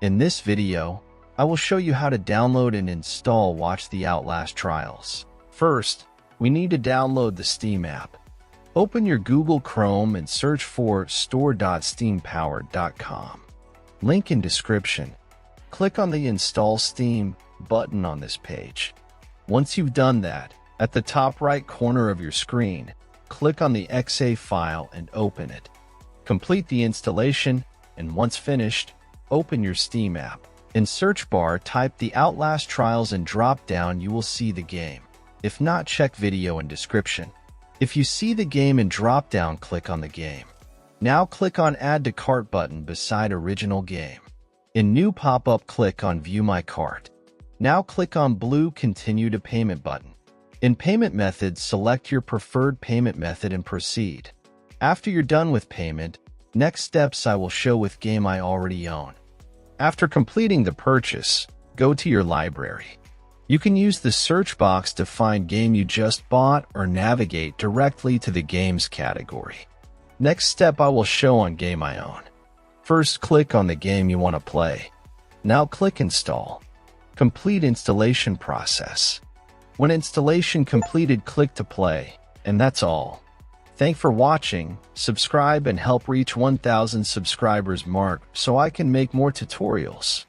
In this video, I will show you how to download and install Watch the Outlast Trials. First, we need to download the Steam app. Open your Google Chrome and search for store.steampowered.com. Link in description. Click on the Install Steam button on this page. Once you've done that, at the top right corner of your screen, click on the .exe file and open it. Complete the installation, and once finished, open your Steam app. In search bar, type the Outlast Trials and drop down you will see the game. If not, check video in description. If you see the game in drop down, click on the game. Now click on Add to Cart button beside original game. In new pop-up, click on View My Cart. Now click on blue Continue to Payment button. In payment methods, select your preferred payment method and proceed. After you're done with payment, next steps I will show with game I already own. After completing the purchase, go to your library. You can use the search box to find game you just bought or navigate directly to the games category. Next step I will show on game I own. First, click on the game you want to play. Now click Install. Complete installation process. When installation completed, click to play, and that's all. Thanks for watching. Subscribe and help reach 1,000 subscribers mark so I can make more tutorials.